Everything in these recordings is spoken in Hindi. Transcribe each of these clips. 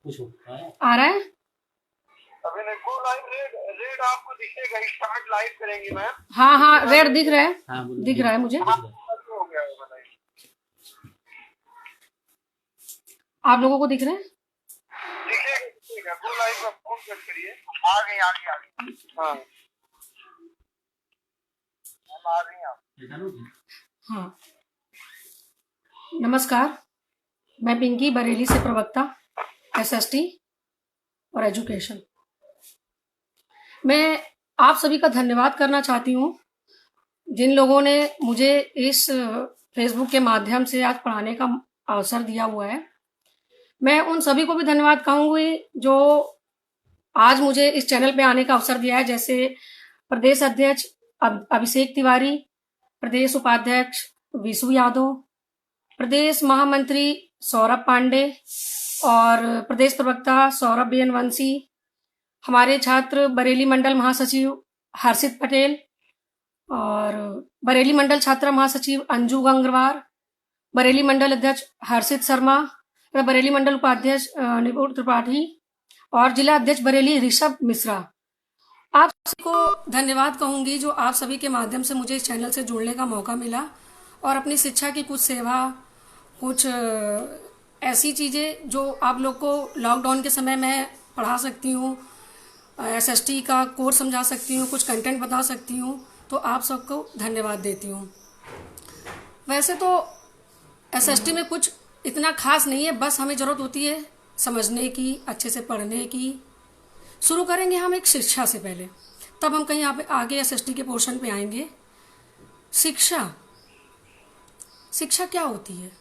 आ रहा है? अभी देखो लाइव रेड रेड आपको दिखेगा। स्टार्ट लाइव करेंगी मैम। हाँ हाँ, रेड दिख रहा है। दिख रहा है मुझे। हो गया होगा लाइव। आप लोगों को दिख रहा है? दिखेगा गो लाइव का फोन करिए। आ गई हाँ मैम आ गई आप। हाँ, नमस्कार। मैं पिंकी, बरेली से प्रवक्ता, एसएसटी और एजुकेशन। मैं आप सभी का धन्यवाद करना चाहती हूँ जिन लोगों ने मुझे इस फेसबुक के माध्यम से आज पढ़ाने का अवसर दिया हुआ है। मैं उन सभी को भी धन्यवाद कहूँगी जो आज मुझे इस चैनल पे आने का अवसर दिया है, जैसे प्रदेश अध्यक्ष अभिषेक तिवारी, प्रदेश उपाध्यक्ष विशु यादव, प्रदेश महामंत्री सौरभ पांडे और प्रदेश प्रवक्ता सौरभ बेनवंशी, हमारे छात्र बरेली मंडल महासचिव हर्षित पटेल और बरेली मंडल छात्रा महासचिव अंजू गंगवार, बरेली मंडल अध्यक्ष हर्षित शर्मा, बरेली मंडल उपाध्यक्ष निपुण त्रिपाठी और जिला अध्यक्ष बरेली ऋषभ मिश्रा। आप सभी को धन्यवाद कहूंगी जो आप सभी के माध्यम से मुझे इस चैनल से जुड़ने का मौका मिला और अपनी शिक्षा की कुछ सेवा, कुछ ऐसी चीज़ें जो आप लोग को लॉकडाउन के समय में पढ़ा सकती हूँ, एसएसटी का कोर्स समझा सकती हूँ, कुछ कंटेंट बता सकती हूँ, तो आप सबको धन्यवाद देती हूँ। वैसे तो एसएसटी में कुछ इतना खास नहीं है, बस हमें ज़रूरत होती है समझने की, अच्छे से पढ़ने की। शुरू करेंगे हम एक शिक्षा से पहले, तब हम कहीं आगे एसएसटी के पोर्शन पे आएंगे। शिक्षा क्या होती है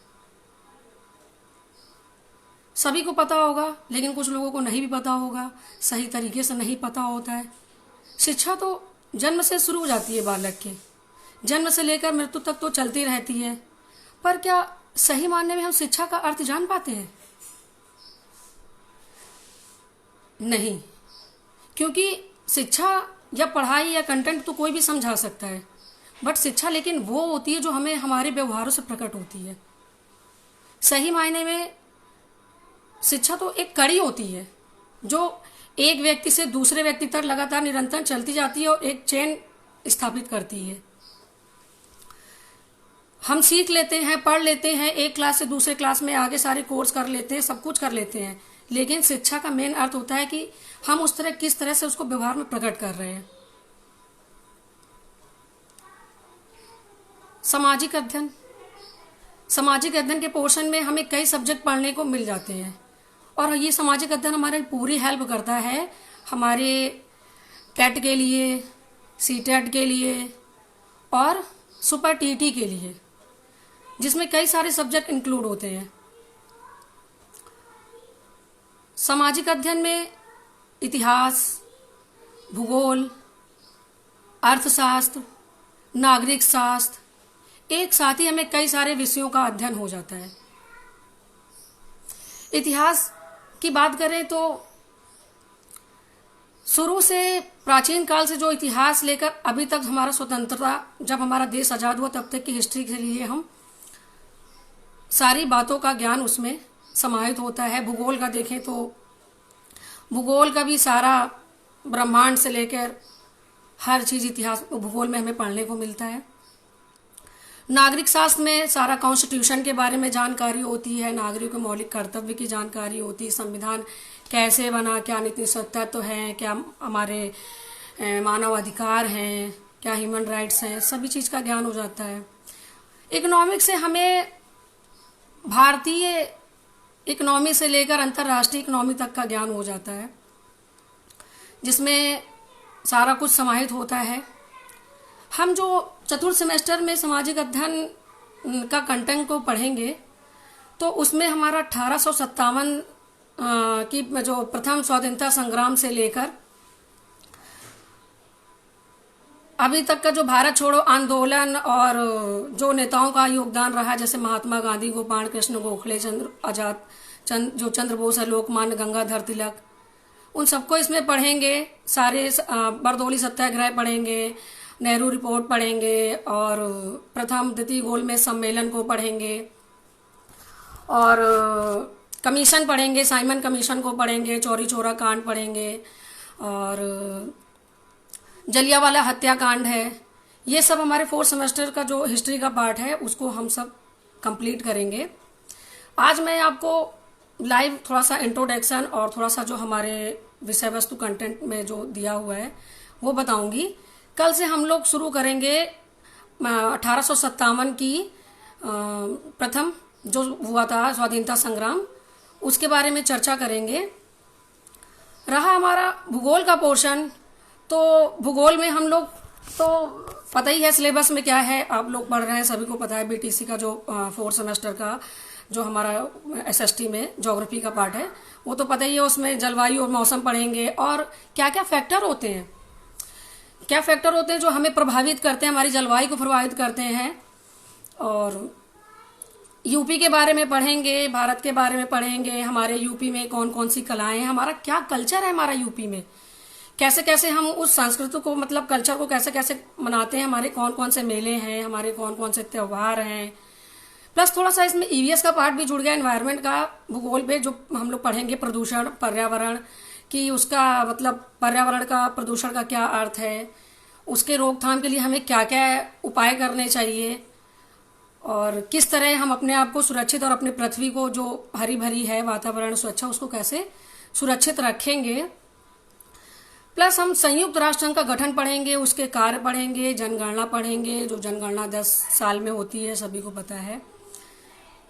सभी को पता होगा, लेकिन कुछ लोगों को नहीं भी पता होगा, सही तरीके से नहीं पता होता है। शिक्षा तो जन्म से शुरू हो जाती है, बालक के जन्म से लेकर मृत्यु तक तो चलती रहती है, पर क्या सही मायने में हम शिक्षा का अर्थ जान पाते हैं? नहीं, क्योंकि शिक्षा या पढ़ाई या कंटेंट तो कोई भी समझा सकता है, बट शिक्षा लेकिन वो होती है जो हमें हमारे व्यवहारों से प्रकट होती है। सही मायने में शिक्षा तो एक कड़ी होती है जो एक व्यक्ति से दूसरे व्यक्ति तक लगातार निरंतर चलती जाती है और एक चेन स्थापित करती है। हम सीख लेते हैं, पढ़ लेते हैं, एक क्लास से दूसरे क्लास में आगे सारे कोर्स कर लेते हैं, सब कुछ कर लेते हैं, लेकिन शिक्षा का मेन अर्थ होता है कि हम उस तरह किस तरह से उसको व्यवहार में प्रकट कर रहे हैं। सामाजिक अध्ययन के पोर्शन में हमें कई सब्जेक्ट पढ़ने को मिल जाते हैं और ये सामाजिक अध्ययन हमारे पूरी हेल्प करता है हमारे टेट के लिए, सीटेट के लिए और सुपर टीटी के लिए, जिसमें कई सारे सब्जेक्ट इंक्लूड होते हैं। सामाजिक अध्ययन में इतिहास, भूगोल, अर्थशास्त्र, नागरिक शास्त्र, एक साथ ही हमें कई सारे विषयों का अध्ययन हो जाता है। इतिहास की बात करें तो शुरू से प्राचीन काल से जो इतिहास लेकर अभी तक हमारा स्वतंत्रता, जब हमारा देश आज़ाद हुआ तब तक की हिस्ट्री के लिए हम सारी बातों का ज्ञान उसमें समाहित होता है। भूगोल का देखें तो भूगोल का भी सारा ब्रह्मांड से लेकर हर चीज़ इतिहास भूगोल में हमें पढ़ने को मिलता है। नागरिक शास्त्र में सारा कॉन्स्टिट्यूशन के बारे में जानकारी होती है, नागरिक के मौलिक कर्तव्य की जानकारी होती है, संविधान कैसे बना, क्या नीति तत्व हैं, क्या हमारे मानव अधिकार हैं, क्या ह्यूमन राइट्स हैं, सभी चीज़ का ज्ञान हो जाता है। इकोनॉमिक्स से हमें भारतीय इकोनॉमी से लेकर अंतर्राष्ट्रीय इकोनॉमी तक का ज्ञान हो जाता है, जिसमें सारा कुछ समाहित होता है। हम जो चतुर्थ सेमेस्टर में सामाजिक अध्ययन का कंटेंट को पढ़ेंगे तो उसमें हमारा 1857 की जो प्रथम स्वतंत्रता संग्राम से लेकर अभी तक का जो भारत छोड़ो आंदोलन और जो नेताओं का योगदान रहा, जैसे महात्मा गांधी, गोपाल कृष्ण गोखले, जो चंद्र बोस है, लोकमान्य गंगाधर तिलक, उन सबको इसमें पढ़ेंगे। सारे बरदौली सत्याग्रह पढ़ेंगे, नेहरू रिपोर्ट पढ़ेंगे और प्रथम द्वितीय गोलमेज सम्मेलन को पढ़ेंगे और कमीशन पढ़ेंगे, साइमन कमीशन को पढ़ेंगे, चौरी चौरा कांड पढ़ेंगे, और जलियांवाला हत्याकांड है। ये सब हमारे 4th सेमेस्टर का जो हिस्ट्री का पार्ट है उसको हम सब कंप्लीट करेंगे। आज मैं आपको लाइव थोड़ा सा इंट्रोडक्शन और थोड़ा सा जो हमारे विषय वस्तु कंटेंट में जो दिया हुआ है वो बताऊंगी। कल से हम लोग शुरू करेंगे 1857 की प्रथम जो हुआ था स्वतंत्रता संग्राम, उसके बारे में चर्चा करेंगे। रहा हमारा भूगोल का पोर्शन, तो भूगोल में हम लोग तो पता ही है सिलेबस में क्या है, आप लोग पढ़ रहे हैं, सभी को पता है। बीटीसी का जो 4th सेमेस्टर का जो हमारा एसएसटी में ज्योग्राफी का पार्ट है वो तो पता ही है। उसमें जलवायु और मौसम पढ़ेंगे और क्या क्या फैक्टर होते हैं, क्या फैक्टर होते हैं जो हमें प्रभावित करते हैं, हमारी जलवायु को प्रभावित करते हैं। और यूपी के बारे में पढ़ेंगे, भारत के बारे में पढ़ेंगे, हमारे यूपी में कौन कौन सी कलाएं हैं, हमारा क्या कल्चर है हमारा यूपी में, कैसे कैसे हम उस संस्कृति को मतलब कल्चर को कैसे कैसे मनाते हैं, हमारे कौन कौन से मेले हैं, हमारे कौन कौन से त्यौहार हैं। प्लस थोड़ा सा इसमें ईवीएस का पार्ट भी जुड़ गया, एनवायरनमेंट का भूगोल पे जो हम लोग पढ़ेंगे, प्रदूषण, पर्यावरण की उसका मतलब पर्यावरण का प्रदूषण का क्या अर्थ है, उसके रोकथाम के लिए हमें क्या क्या उपाय करने चाहिए, और किस तरह हम अपने आप को सुरक्षित और अपने पृथ्वी को जो हरी भरी है वातावरण स्वच्छ उसको कैसे सुरक्षित रखेंगे। प्लस हम संयुक्त राष्ट्र संघ का गठन पढ़ेंगे, उसके कार्य पढ़ेंगे, जनगणना पढ़ेंगे, जो जनगणना 10 साल में होती है सभी को पता है।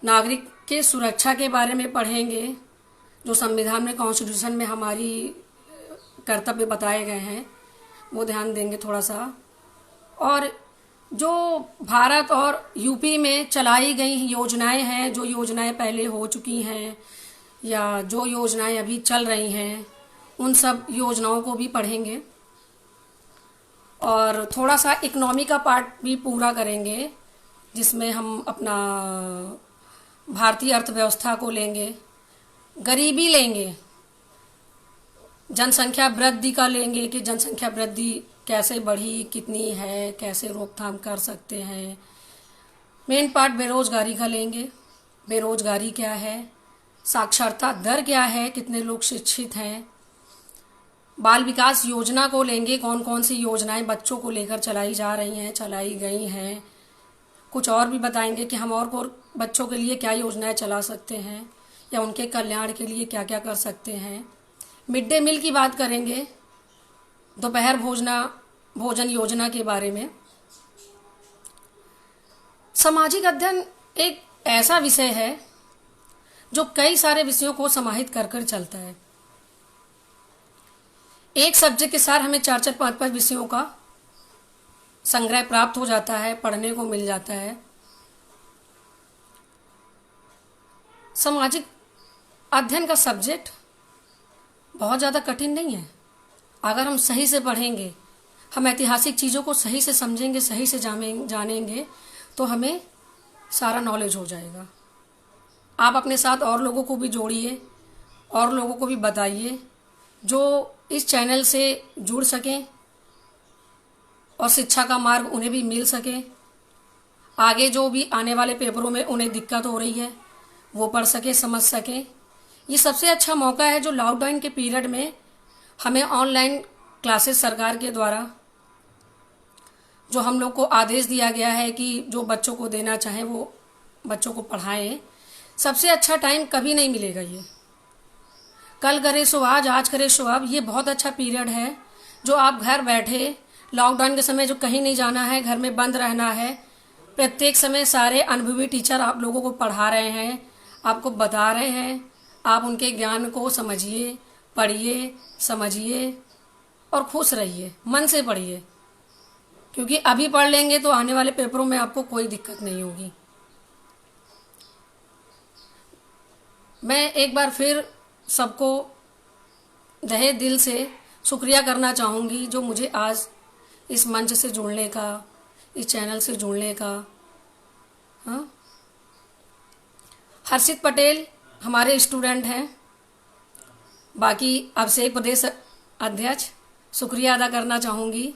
नागरिक के सुरक्षा के बारे में पढ़ेंगे, जो संविधान में कॉन्स्टिट्यूशन में हमारी कर्तव्य बताए गए हैं वो ध्यान देंगे थोड़ा सा। और जो भारत और यूपी में चलाई गई योजनाएं हैं, जो योजनाएं पहले हो चुकी हैं या जो योजनाएं अभी चल रही हैं, उन सब योजनाओं को भी पढ़ेंगे। और थोड़ा सा इकोनॉमी का पार्ट भी पूरा करेंगे, जिसमें हम अपना भारतीय अर्थव्यवस्था को लेंगे, गरीबी लेंगे, जनसंख्या वृद्धि का लेंगे कि जनसंख्या वृद्धि कैसे बढ़ी, कितनी है, कैसे रोकथाम कर सकते हैं। मेन पार्ट बेरोजगारी का लेंगे, बेरोजगारी क्या है, साक्षरता दर क्या है, कितने लोग शिक्षित हैं। बाल विकास योजना को लेंगे, कौन कौन सी योजनाएं बच्चों को लेकर चलाई जा रही हैं, चलाई गई हैं। कुछ और भी बताएंगे कि हम और को बच्चों के लिए क्या योजनाएं चला सकते हैं या उनके कल्याण के लिए क्या क्या कर सकते हैं। मिड डे मील की बात करेंगे, दोपहर भोजन योजना के बारे में। सामाजिक अध्ययन एक ऐसा विषय है जो कई सारे विषयों को समाहित कर कर चलता है। एक सब्जेक्ट के साथ हमें 4-4, 5-5 विषयों का संग्रह प्राप्त हो जाता है, पढ़ने को मिल जाता है। सामाजिक अध्ययन का सब्जेक्ट बहुत ज़्यादा कठिन नहीं है। अगर हम सही से पढ़ेंगे, हम ऐतिहासिक चीज़ों को सही से समझेंगे, सही से जानेंगे, तो हमें सारा नॉलेज हो जाएगा। आप अपने साथ और लोगों को भी जोड़िए, और लोगों को भी बताइए जो इस चैनल से जुड़ सकें और शिक्षा का मार्ग उन्हें भी मिल सके। आगे जो भी आने वाले पेपरों में उन्हें दिक्कत हो रही है वो पढ़ सके, समझ सके। ये सबसे अच्छा मौका है जो लॉकडाउन के पीरियड में हमें ऑनलाइन क्लासेस सरकार के द्वारा जो हम लोग को आदेश दिया गया है कि जो बच्चों को देना चाहें वो बच्चों को पढ़ाएं। सबसे अच्छा टाइम कभी नहीं मिलेगा। ये कल करे सो आज, आज करे सो अब, ये बहुत अच्छा पीरियड है जो आप घर बैठे लॉकडाउन के समय जो कहीं नहीं जाना है, घर में बंद रहना है, प्रत्येक समय सारे अनुभवी टीचर आप लोगों को पढ़ा रहे हैं, आपको बता रहे हैं। आप उनके ज्ञान को समझिए, पढ़िए, समझिए और खुश रहिए, मन से पढ़िए, क्योंकि अभी पढ़ लेंगे तो आने वाले पेपरों में आपको कोई दिक्कत नहीं होगी। मैं एक बार फिर सबको तहे दिल से शुक्रिया करना चाहूँगी जो मुझे आज इस मंच से जुड़ने का, इस चैनल से जुड़ने का। हाँ, हर्षित पटेल हमारे स्टूडेंट हैं। बाकी अभिषेक प्रदेश अध्यक्ष, शुक्रिया अदा करना चाहूँगी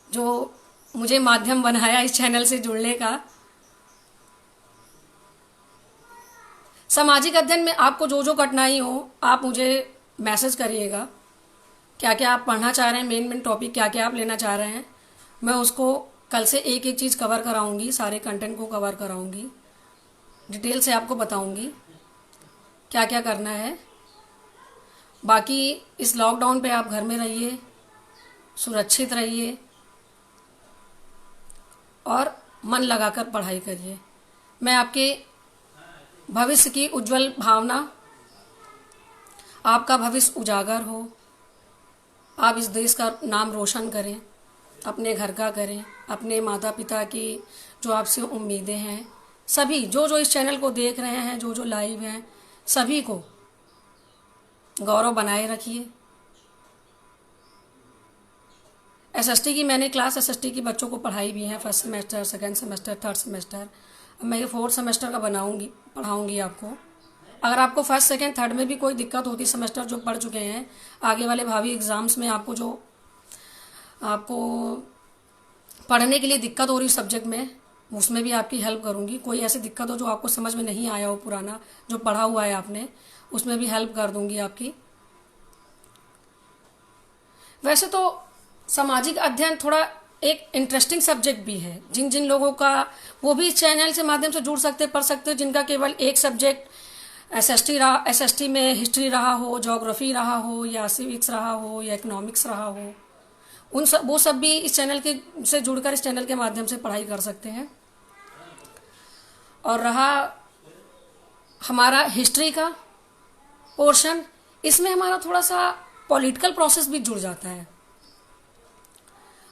जो मुझे माध्यम बनाया इस चैनल से जुड़ने का। सामाजिक अध्ययन में आपको जो जो कठिनाई हो आप मुझे मैसेज करिएगा, क्या क्या आप पढ़ना चाह रहे हैं, मेन टॉपिक क्या क्या आप लेना चाह रहे हैं। मैं उसको कल से एक एक चीज़ कवर कराऊंगी, सारे कंटेंट को कवर कराऊंगी, डिटेल से आपको बताऊंगी क्या क्या करना है। बाकी इस लॉकडाउन पे आप घर में रहिए, सुरक्षित रहिए और मन लगाकर पढ़ाई करिए। मैं आपके भविष्य की उज्जवल भावना, आपका भविष्य उजागर हो, आप इस देश का नाम रोशन करें, अपने घर का करें, अपने माता पिता की जो आपसे उम्मीदें हैं, सभी जो जो इस चैनल को देख रहे हैं, जो जो लाइव हैं, सभी को गौरव बनाए रखिए। एसएसटी की मैंने क्लास एसएसटी की बच्चों को पढ़ाई भी है, first semester, second semester, third semester. अब मैं ये फोर्थ सेमेस्टर का पढ़ाऊंगी आपको। अगर आपको फर्स्ट सेकंड थर्ड में भी कोई दिक्कत होती, सेमेस्टर जो पढ़ चुके हैं, आगे वाले भावी एग्जाम्स में आपको पढ़ने के लिए दिक्कत हो रही सब्जेक्ट में, उसमें भी आपकी हेल्प करूंगी। कोई ऐसी दिक्कत हो जो आपको समझ में नहीं आया हो, पुराना जो पढ़ा हुआ है आपने, उसमें भी हेल्प कर दूंगी आपकी। वैसे तो सामाजिक अध्ययन थोड़ा एक इंटरेस्टिंग सब्जेक्ट भी है। जिन जिन लोगों का, वो भी इस चैनल से माध्यम से जुड़ सकते, पढ़ सकते हो, जिनका केवल एक सब्जेक्ट एसएसटी में हिस्ट्री रहा हो, ज्योग्राफी रहा हो, या सिविक्स रहा हो, या इकोनॉमिक्स रहा हो, वो सब भी इस चैनल के से जुड़कर इस चैनल के माध्यम से पढ़ाई कर सकते हैं। और रहा हमारा हिस्ट्री का पोर्शन, इसमें हमारा थोड़ा सा पॉलिटिकल प्रोसेस भी जुड़ जाता है।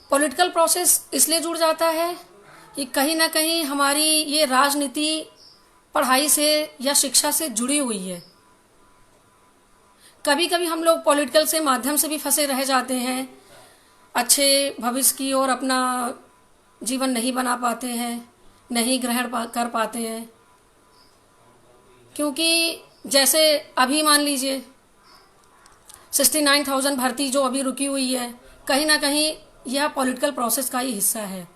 पॉलिटिकल प्रोसेस इसलिए जुड़ जाता है कि कहीं ना कहीं हमारी ये राजनीति पढ़ाई से या शिक्षा से जुड़ी हुई है। कभी कभी हम लोग पॉलिटिकल से माध्यम से भी फंसे रह जाते हैं, अच्छे भविष्य की ओर अपना जीवन नहीं बना पाते हैं, नहीं ग्रहण कर पाते हैं। क्योंकि जैसे अभी मान लीजिए 69,000 भर्ती जो अभी रुकी हुई है, कहीं ना कहीं यह पॉलिटिकल प्रोसेस का ही हिस्सा है।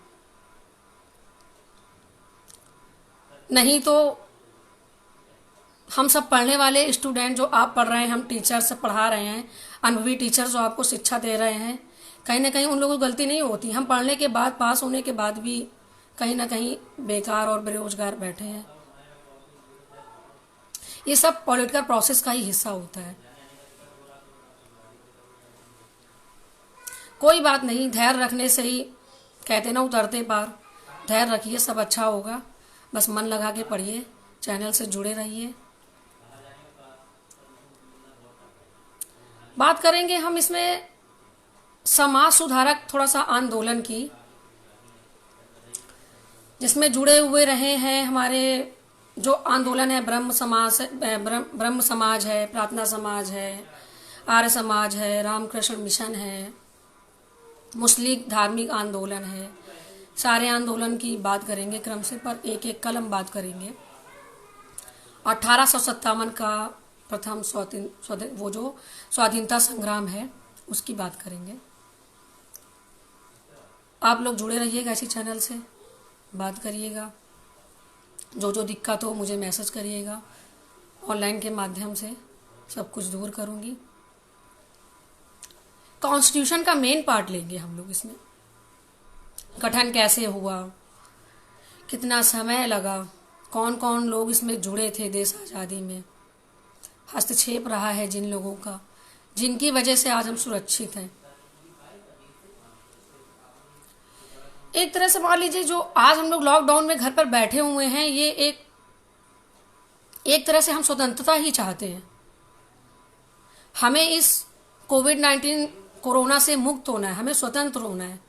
नहीं तो हम सब पढ़ने वाले स्टूडेंट, जो आप पढ़ रहे हैं, हम टीचर से पढ़ा रहे हैं, अनुभवी टीचर जो आपको शिक्षा दे रहे हैं, कहीं ना कहीं उन लोगों की गलती नहीं होती। हम पढ़ने के बाद, पास होने के बाद भी कहीं ना कहीं बेकार और बेरोजगार बैठे हैं। ये सब पॉलिटिकल प्रोसेस का ही हिस्सा होता है। कोई बात नहीं, धैर्य रखने से ही कहते ना उतरते पार। धैर्य रखिए, सब अच्छा होगा। बस मन लगा के पढ़िए, चैनल से जुड़े रहिए। बात करेंगे हम इसमें समाज सुधारक थोड़ा सा आंदोलन की, जिसमें जुड़े हुए रहे हैं हमारे जो आंदोलन है, ब्रह्म समाज है, प्रार्थना समाज है, आर्य समाज है, रामकृष्ण मिशन है, मुस्लिम धार्मिक आंदोलन है। सारे आंदोलन की बात करेंगे क्रम से, पर एक एक कलम बात करेंगे। 1857 का प्रथम वो जो स्वाधीनता संग्राम है, उसकी बात करेंगे। आप लोग जुड़े रहिएगा इसी चैनल से, बात करिएगा। जो जो दिक्कत हो मुझे मैसेज करिएगा, ऑनलाइन के माध्यम से सब कुछ दूर करूंगी। कॉन्स्टिट्यूशन का मेन पार्ट लेंगे हम लोग इसमें। गठन कैसे हुआ, कितना समय लगा, कौन कौन लोग इसमें जुड़े थे देश आज़ादी में, हस्तक्षेप रहा है जिन लोगों का, जिनकी वजह से आज हम सुरक्षित हैं। एक तरह से मान लीजिए जो आज हम लोग लॉकडाउन में घर पर बैठे हुए हैं, ये एक तरह से हम स्वतंत्रता ही चाहते हैं। हमें इस कोविड-19 कोरोना से मुक्त होना है, हमें स्वतंत्र होना है।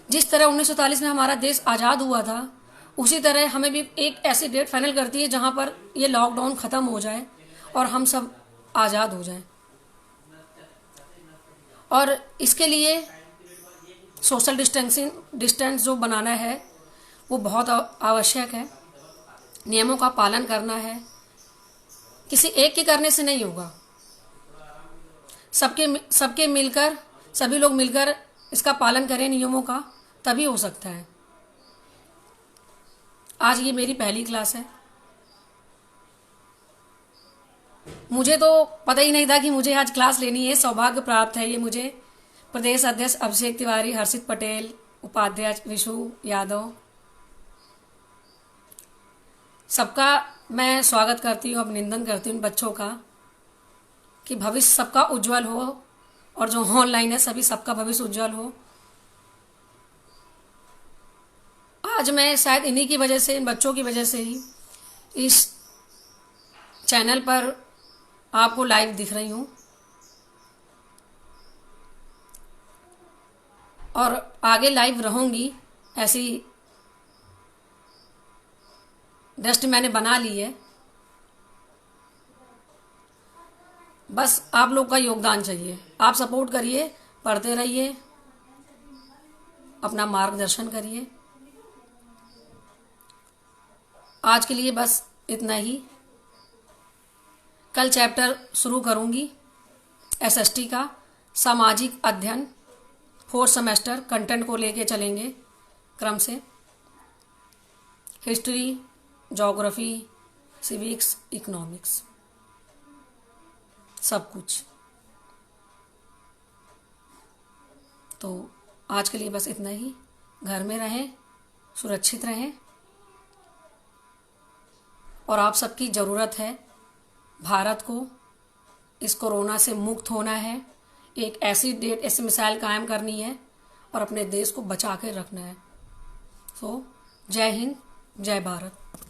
जिस तरह 1947 में हमारा देश आज़ाद हुआ था, उसी तरह हमें भी एक ऐसी डेट फाइनल करती है जहां पर ये लॉकडाउन खत्म हो जाए और हम सब आज़ाद हो जाएं। और इसके लिए सोशल डिस्टेंस जो बनाना है वो बहुत आवश्यक है। नियमों का पालन करना है, किसी एक के करने से नहीं होगा। सबके मिलकर, सभी लोग मिलकर इसका पालन करें नियमों का, तभी हो सकता है। आज ये मेरी पहली क्लास है, मुझे तो पता ही नहीं था कि मुझे आज क्लास लेनी है। सौभाग्य प्राप्त है ये मुझे। प्रदेश अध्यक्ष अभिषेक तिवारी, हर्षित पटेल, उपाध्यक्ष विशु यादव, सबका मैं स्वागत करती हूँ, अभिनंदन करती हूँ बच्चों का कि भविष्य सबका उज्जवल हो, और जो ऑनलाइन है सभी सबका भविष्य उज्जवल हो। आज मैं शायद इन्हीं की वजह से, इन बच्चों की वजह से ही इस चैनल पर आपको लाइव दिख रही हूँ, और आगे लाइव रहूंगी। ऐसी दृष्टि मैंने बना ली है। बस आप लोग का योगदान चाहिए, आप सपोर्ट करिए, पढ़ते रहिए, अपना मार्गदर्शन करिए। आज के लिए बस इतना ही। कल चैप्टर शुरू करूंगी एसएसटी का, सामाजिक अध्ययन 4th सेमेस्टर। कंटेंट को लेके चलेंगे क्रम से, हिस्ट्री, ज्योग्राफी, सिविक्स, इकोनॉमिक्स, सब कुछ। तो आज के लिए बस इतना ही। घर में रहें, सुरक्षित रहें, और आप सबकी ज़रूरत है। भारत को इस कोरोना से मुक्त होना है, एक ऐसी डेट, ऐसी मिसाइल कायम करनी है, और अपने देश को बचा के रखना है। सो जय हिंद, जय भारत।